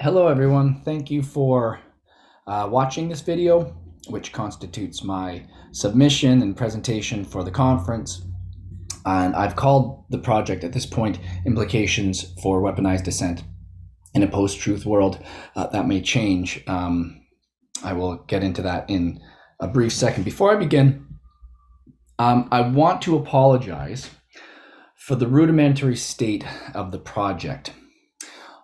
Hello everyone, thank you for watching this video, which constitutes my submission and presentation for the conference. And I've called the project at this point Implications for Weaponized Dissent in a Post-Truth World. That may change. I will get into that in a brief second. Before I begin, I want to apologize for the rudimentary state of the project.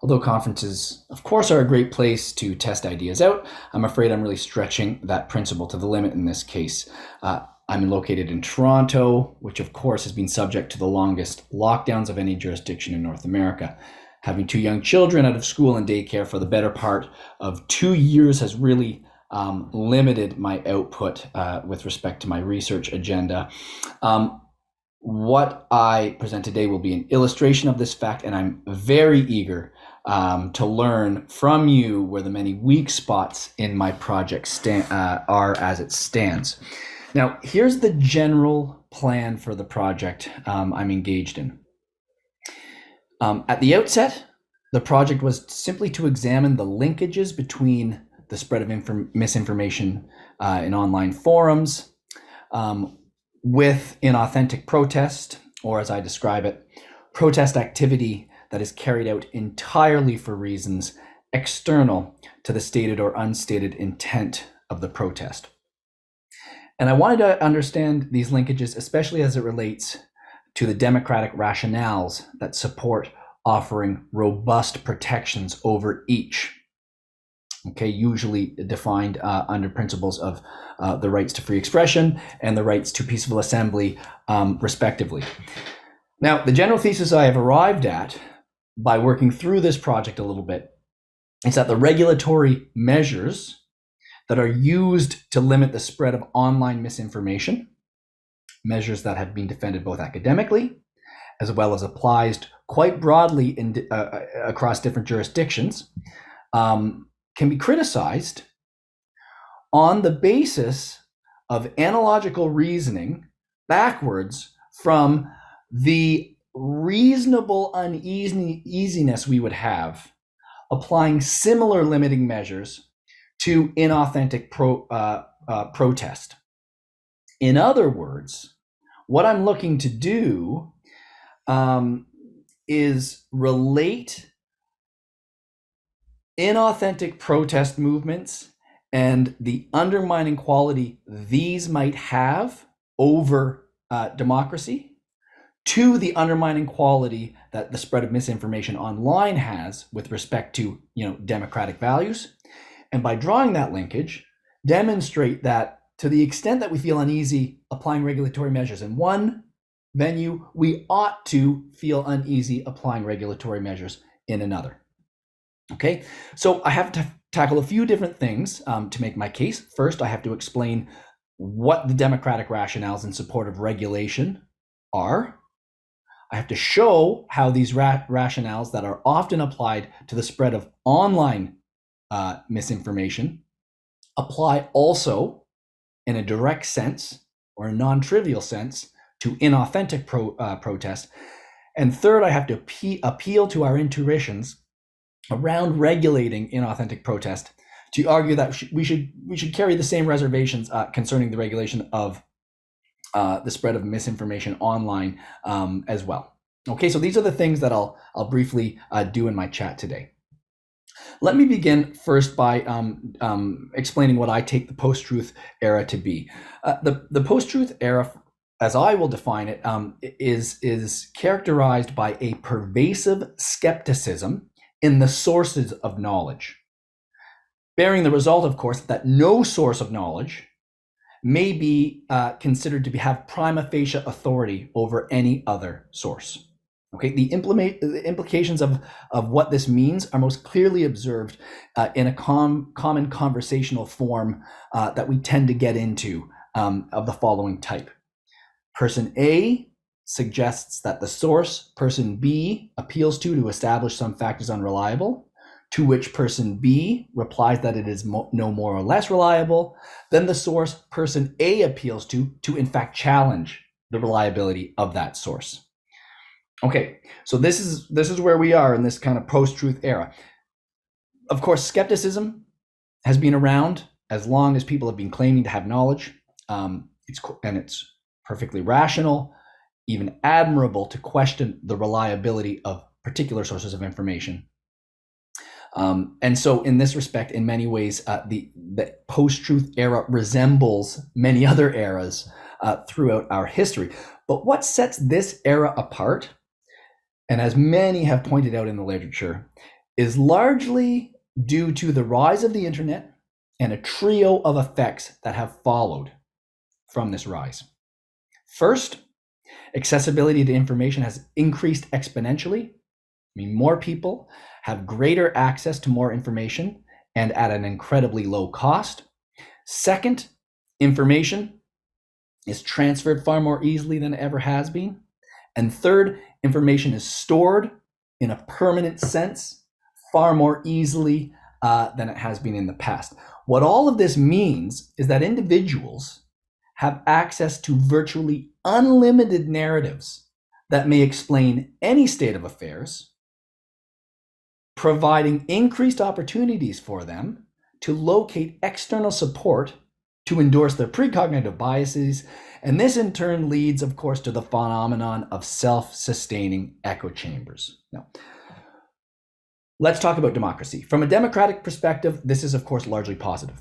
Although conferences, of course, are a great place to test ideas out, I'm afraid I'm really stretching that principle to the limit in this case. I'm located in Toronto, which of course has been subject to the longest lockdowns of any jurisdiction in North America. Having two young children out of school and daycare for the better part of 2 years has really limited my output with respect to my research agenda. What I present today will be an illustration of this fact, and I'm very eager to learn from you where the many weak spots in my project are as it stands. Now, here's the general plan for the project I'm engaged in. At the outset, the project was simply to examine the linkages between the spread of misinformation in online forums with inauthentic protest, or as I describe it, protest activity that is carried out entirely for reasons external to the stated or unstated intent of the protest. And I wanted to understand these linkages, especially as it relates to the democratic rationales that support offering robust protections over each. Okay, usually defined under principles of the rights to free expression and the rights to peaceful assembly, respectively. Now, the general thesis I have arrived at by working through this project a little bit is that the regulatory measures that are used to limit the spread of online misinformation, measures that have been defended both academically as well as applied quite broadly across different jurisdictions, can be criticized on the basis of analogical reasoning backwards from the reasonable uneasiness we would have applying similar limiting measures to inauthentic protest. In other words, what I'm looking to do is relate inauthentic protest movements and the undermining quality these might have over democracy to the undermining quality that the spread of misinformation online has with respect to, democratic values. And by drawing that linkage, demonstrate that to the extent that we feel uneasy applying regulatory measures in one venue, we ought to feel uneasy applying regulatory measures in another. Okay, so I have to tackle a few different things to make my case. First, I have to explain what the democratic rationales in support of regulation are. I have to show how these rationales that are often applied to the spread of online misinformation apply also in a direct sense or a non-trivial sense to inauthentic protest. And third, I have to appeal to our intuitions around regulating inauthentic protest to argue that we should carry the same reservations concerning the regulation of the spread of misinformation online as well. Okay, so these are the things that I'll briefly do in my chat today. Let me begin first by explaining what I take the post-truth era to be. The post-truth era, as I will define it, is characterized by a pervasive skepticism in the sources of knowledge, bearing the result, of course, that no source of knowledge may be considered to have prima facie authority over any other source. Okay, the implications of what this means are most clearly observed in a common conversational form that we tend to get into of the following type. Person A suggests that the source person B appeals to establish some fact is unreliable, to which person B replies that it is no more or less reliable. Then the source person A appeals to in fact challenge the reliability of that source. Okay, so this is where we are in this kind of post-truth era. Of course, skepticism has been around as long as people have been claiming to have knowledge. It's perfectly rational, even admirable, to question the reliability of particular sources of information. And so in this respect, in many ways, the post-truth era resembles many other eras throughout our history. But what sets this era apart, and as many have pointed out in the literature, is largely due to the rise of the internet and a trio of effects that have followed from this rise. First, accessibility to information has increased exponentially. I mean, more people have greater access to more information and at an incredibly low cost. Second, information is transferred far more easily than it ever has been. And third, information is stored in a permanent sense far more easily than it has been in the past. What all of this means is that individuals have access to virtually unlimited narratives that may explain any state of affairs, providing increased opportunities for them to locate external support to endorse their precognitive biases. And this in turn leads, of course, to the phenomenon of self-sustaining echo chambers. Now, let's talk about democracy. From a democratic perspective, this is, of course, largely positive.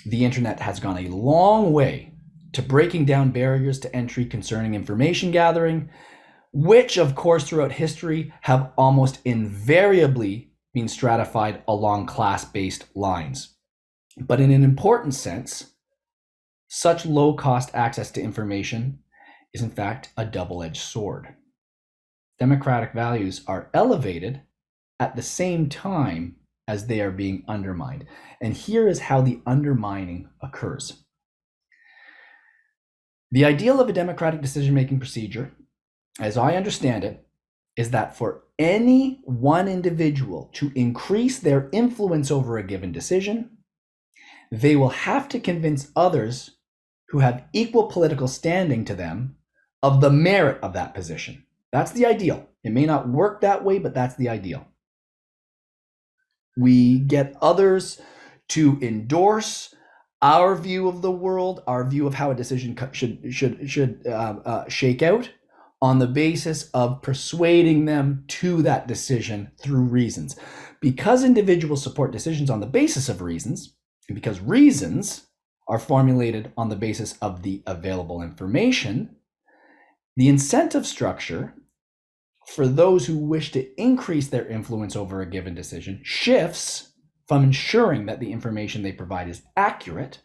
The internet has gone a long way to breaking down barriers to entry concerning information gathering, which, of course, throughout history have almost invariably been stratified along class-based lines. But in an important sense, such low-cost access to information is, in fact, a double-edged sword. Democratic values are elevated at the same time as they are being undermined. And here is how the undermining occurs. The ideal of a democratic decision-making procedure, as I understand it, is that for any one individual to increase their influence over a given decision, they will have to convince others who have equal political standing to them of the merit of that position. That's the ideal. It may not work that way, but that's the ideal. We get others to endorse our view of the world, our view of how a decision should shake out, on the basis of persuading them to that decision through reasons. Because individuals support decisions on the basis of reasons, and because reasons are formulated on the basis of the available information, the incentive structure for those who wish to increase their influence over a given decision shifts from ensuring that the information they provide is accurate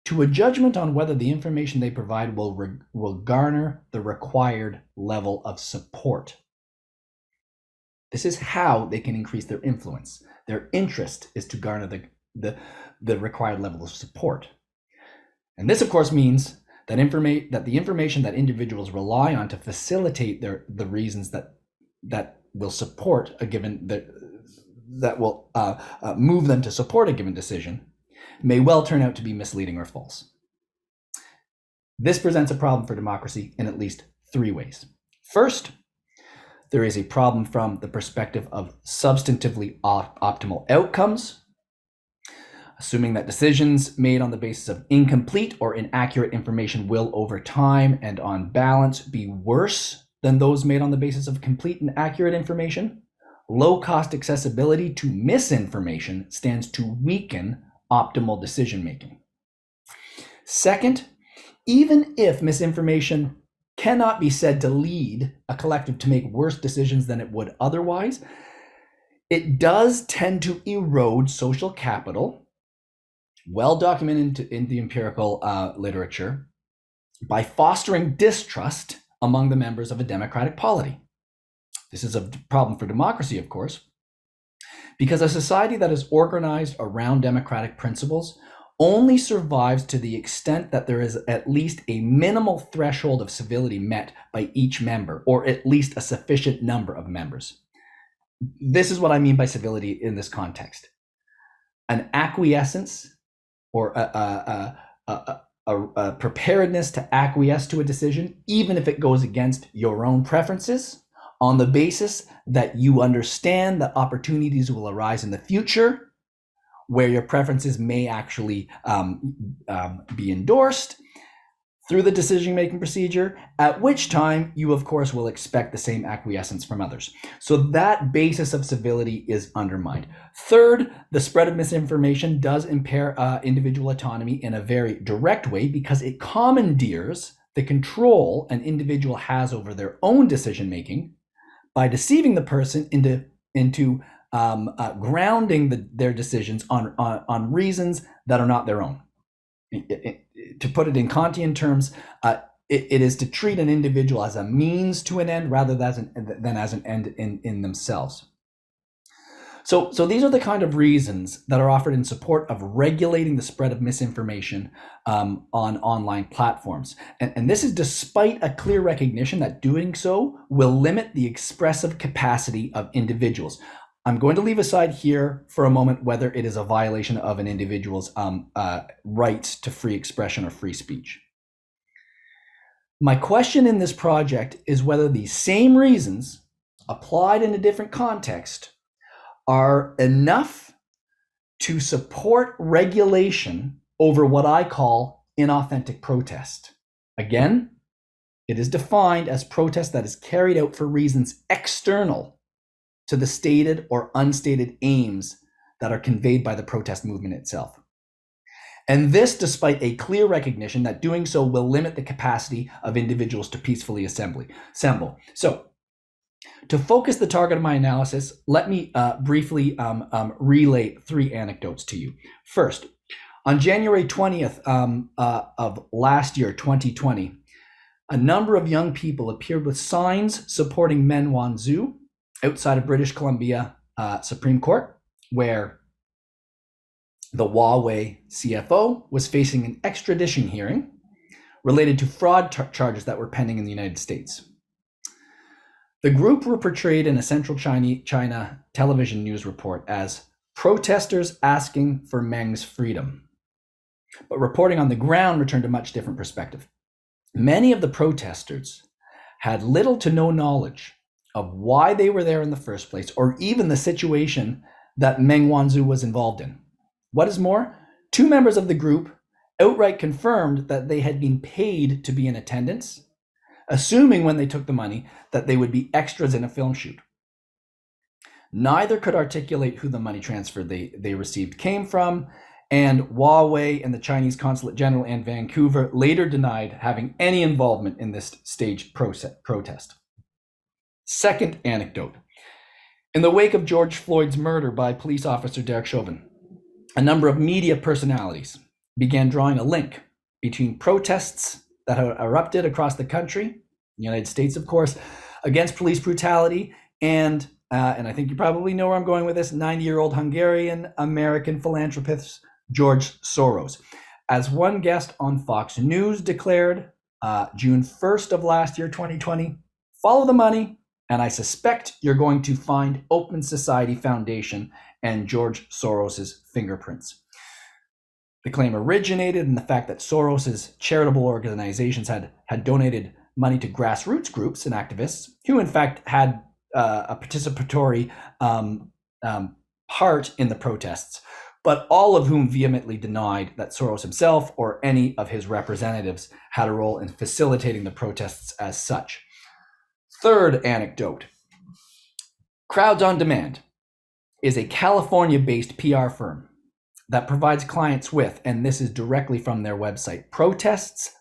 to a judgment on whether the information they provide will garner the required level of support. This is how they can increase their influence. Their interest is to garner the required level of support. And this, of course, means that the information that individuals rely on to facilitate the reasons that will support a given, that will move them to support a given decision, may well turn out to be misleading or false. This presents a problem for democracy in at least three ways. First, there is a problem from the perspective of substantively optimal outcomes, assuming that decisions made on the basis of incomplete or inaccurate information will, over time and on balance, be worse than those made on the basis of complete and accurate information. Low-cost accessibility to misinformation stands to weaken optimal decision-making. Second, even if misinformation cannot be said to lead a collective to make worse decisions than it would otherwise, it does tend to erode social capital, well documented in the empirical literature, by fostering distrust among the members of a democratic polity. This is a problem for democracy, of course, because a society that is organized around democratic principles only survives to the extent that there is at least a minimal threshold of civility met by each member, or at least a sufficient number of members. This is what I mean by civility in this context. An acquiescence or a preparedness to acquiesce to a decision, even if it goes against your own preferences, on the basis that you understand that opportunities will arise in the future where your preferences may actually be endorsed through the decision-making procedure, at which time you, of course, will expect the same acquiescence from others. So that basis of civility is undermined. Third, the spread of misinformation does impair individual autonomy in a very direct way because it commandeers the control an individual has over their own decision-making by deceiving the person into grounding their decisions on reasons that are not their own. To put it in Kantian terms, it is to treat an individual as a means to an end rather than as an end in themselves. So these are the kind of reasons that are offered in support of regulating the spread of misinformation on online platforms. And this is despite a clear recognition that doing so will limit the expressive capacity of individuals. I'm going to leave aside here for a moment whether it is a violation of an individual's rights to free expression or free speech. My question in this project is whether these same reasons, applied in a different context, are enough to support regulation over what I call inauthentic protest. Again, it is defined as protest that is carried out for reasons external to the stated or unstated aims that are conveyed by the protest movement itself. And this despite a clear recognition that doing so will limit the capacity of individuals to peacefully assemble. So, to focus the target of my analysis, let me briefly relay 3 anecdotes to you. First, on January 20th of last year, 2020, a number of young people appeared with signs supporting Meng Wanzhou outside of British Columbia Supreme Court, where the Huawei CFO was facing an extradition hearing related to fraud charges that were pending in the United States. The group were portrayed in a Central China television news report as protesters asking for Meng's freedom. But reporting on the ground returned a much different perspective. Many of the protesters had little to no knowledge of why they were there in the first place, or even the situation that Meng Wanzhou was involved in. What is more, 2 members of the group outright confirmed that they had been paid to be in attendance, assuming when they took the money that they would be extras in a film shoot. Neither could articulate who the money transfer they received came from, and Huawei and the Chinese Consulate General in Vancouver later denied having any involvement in this staged protest. Second anecdote. In the wake of George Floyd's murder by police officer Derek Chauvin, a number of media personalities began drawing a link between protests that had erupted across the country, the United States, of course, against police brutality, and I think you probably know where I'm going with this, 90-year-old Hungarian-American philanthropist George Soros. As one guest on Fox News declared June 1st of last year, 2020, follow the money, and I suspect you're going to find Open Society Foundation and George Soros's fingerprints. The claim originated in the fact that Soros's charitable organizations had donated money to grassroots groups and activists who, in fact, had a participatory part in the protests, but all of whom vehemently denied that Soros himself or any of his representatives had a role in facilitating the protests as such. Third anecdote. Crowds on Demand is a California-based PR firm that provides clients with, and this is directly from their website, protests,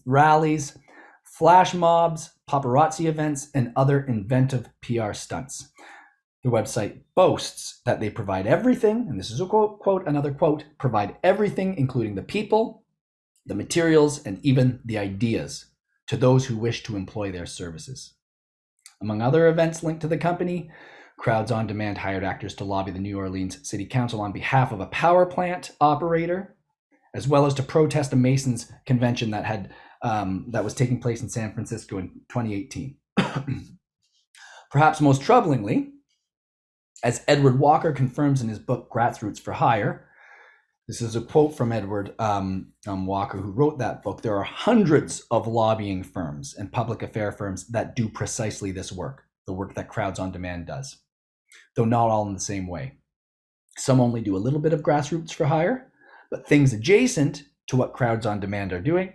rallies, flash mobs, paparazzi events, and other inventive PR stunts. The website boasts that they provide everything, and this is a quote, another quote, provide everything, including the people, the materials, and even the ideas to those who wish to employ their services. Among other events linked to the company, Crowds on Demand hired actors to lobby the New Orleans City Council on behalf of a power plant operator, as well as to protest a Masons convention that was taking place in San Francisco in 2018. Perhaps most troublingly, as Edward Walker confirms in his book Grassroots for Hire, this is a quote from Edward Walker, who wrote that book, there are hundreds of lobbying firms and public affair firms that do precisely this work. the work that Crowds on Demand does, though not all in the same way. Some only do a little bit of grassroots for hire, but things adjacent to what Crowds on Demand are doing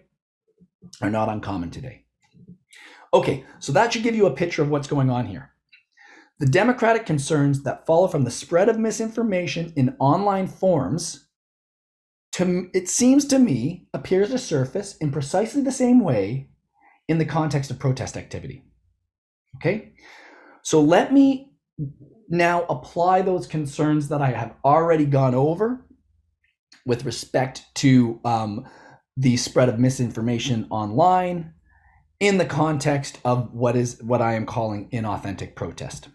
are not uncommon today. Okay, so that should give you a picture of what's going on here. The democratic concerns that follow from the spread of misinformation in online forums, it seems to me, appears to surface in precisely the same way in the context of protest activity. Okay, so let me now apply those concerns that I have already gone over with respect to the spread of misinformation online in the context of what I am calling inauthentic protest.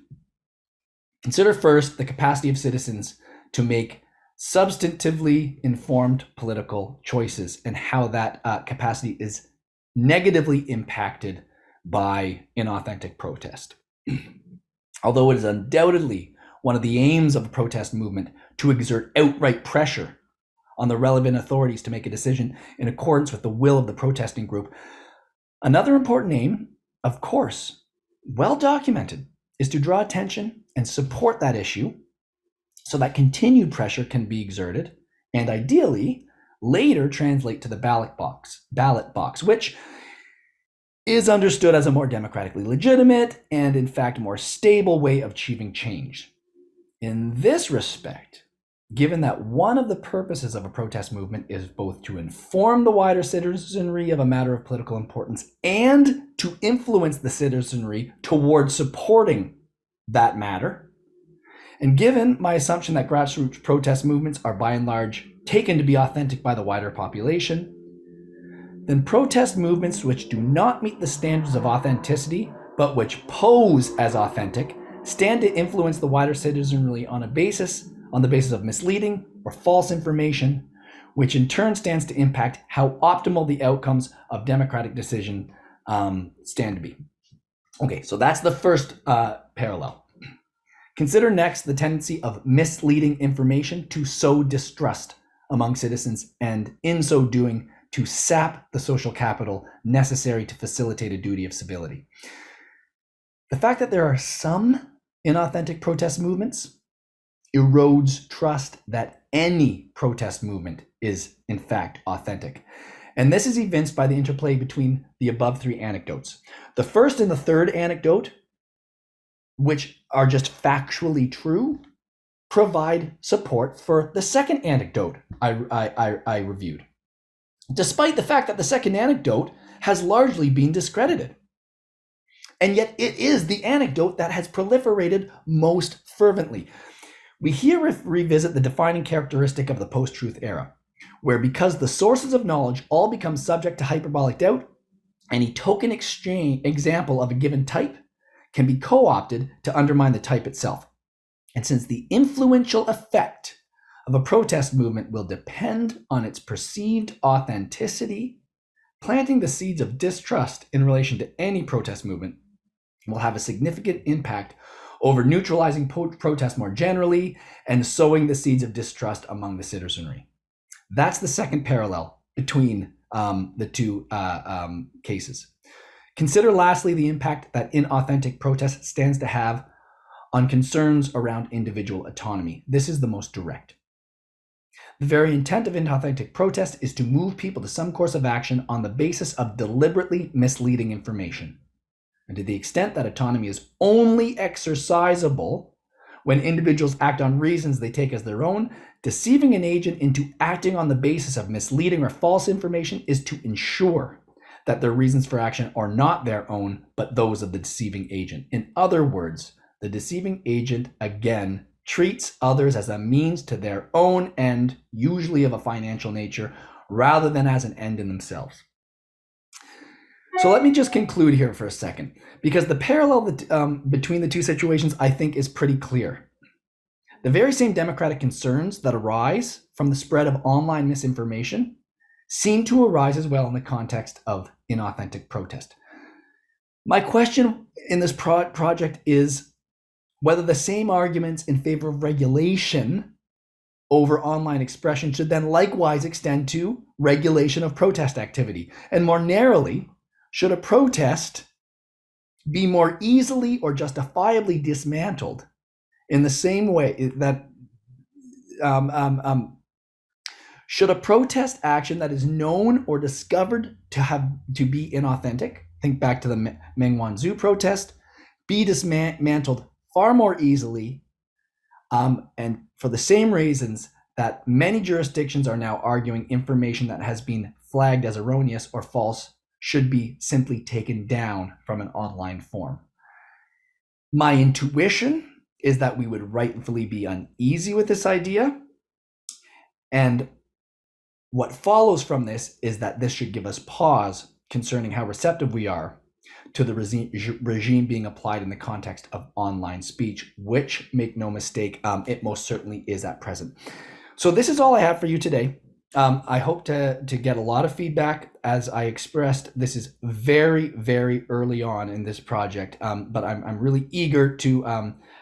Consider first the capacity of citizens to make substantively informed political choices and how that capacity is negatively impacted by inauthentic protest. Although it is undoubtedly one of the aims of a protest movement to exert outright pressure on the relevant authorities to make a decision in accordance with the will of the protesting group, another important aim, of course, well documented, is to draw attention and support that issue so that continued pressure can be exerted and ideally later translate to the ballot box, which is understood as a more democratically legitimate and in fact more stable way of achieving change. In this respect, given that one of the purposes of a protest movement is both to inform the wider citizenry of a matter of political importance and to influence the citizenry towards supporting that matter, and given my assumption that grassroots protest movements are by and large taken to be authentic by the wider population, then protest movements which do not meet the standards of authenticity, but which pose as authentic, stand to influence the wider citizenry on the basis of misleading or false information, which in turn stands to impact how optimal the outcomes of democratic decision stand to be. Okay, so that's the first parallel. Consider next the tendency of misleading information to sow distrust among citizens and in so doing to sap the social capital necessary to facilitate a duty of civility. The fact that there are some inauthentic protest movements erodes trust that any protest movement is in fact authentic. And this is evinced by the interplay between the above three anecdotes. The first and the third anecdote, which are just factually true, provide support for the second anecdote I reviewed, despite the fact that the second anecdote has largely been discredited. And yet it is the anecdote that has proliferated most fervently. We here revisit the defining characteristic of the post-truth era, where because the sources of knowledge all become subject to hyperbolic doubt, any token example of a given type can be co-opted to undermine the type itself. And since the influential effect of a protest movement will depend on its perceived authenticity, planting the seeds of distrust in relation to any protest movement will have a significant impact over neutralizing protest more generally and sowing the seeds of distrust among the citizenry. That's the second parallel between the two cases. Consider lastly the impact that inauthentic protest stands to have on concerns around individual autonomy. This is the most direct. The very intent of inauthentic protest is to move people to some course of action on the basis of deliberately misleading information. And to the extent that autonomy is only exercisable when individuals act on reasons they take as their own, deceiving an agent into acting on the basis of misleading or false information is to ensure that their reasons for action are not their own, but those of the deceiving agent. In other words, the deceiving agent, again, treats others as a means to their own end, usually of a financial nature, rather than as an end in themselves. So let me just conclude here for a second, because the parallel between the two situations, I think, is pretty clear. The very same democratic concerns that arise from the spread of online misinformation seem to arise as well in the context of inauthentic protest. My question in this project is whether the same arguments in favor of regulation over online expression should then likewise extend to regulation of protest activity. And more narrowly, should a protest be more easily or justifiably dismantled in the same way that should a protest action that is known or discovered to be inauthentic, think back to the Meng Wanzhou protest, be dismantled far more easily, and for the same reasons that many jurisdictions are now arguing information that has been flagged as erroneous or false should be simply taken down from an online form. My intuition is that we would rightfully be uneasy with this idea, and what follows from this is that this should give us pause concerning how receptive we are to the regime being applied in the context of online speech, which, make no mistake, it most certainly is at present. So this is all I have for you today. I hope to get a lot of feedback. As I expressed, this is very, very early on in this project, but I'm really eager to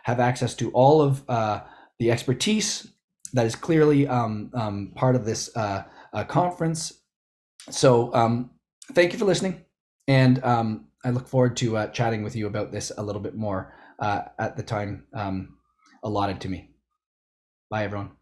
have access to all of the expertise that is clearly part of this conference. So thank you for listening, and I look forward to chatting with you about this a little bit more at the time allotted to me. Bye, everyone.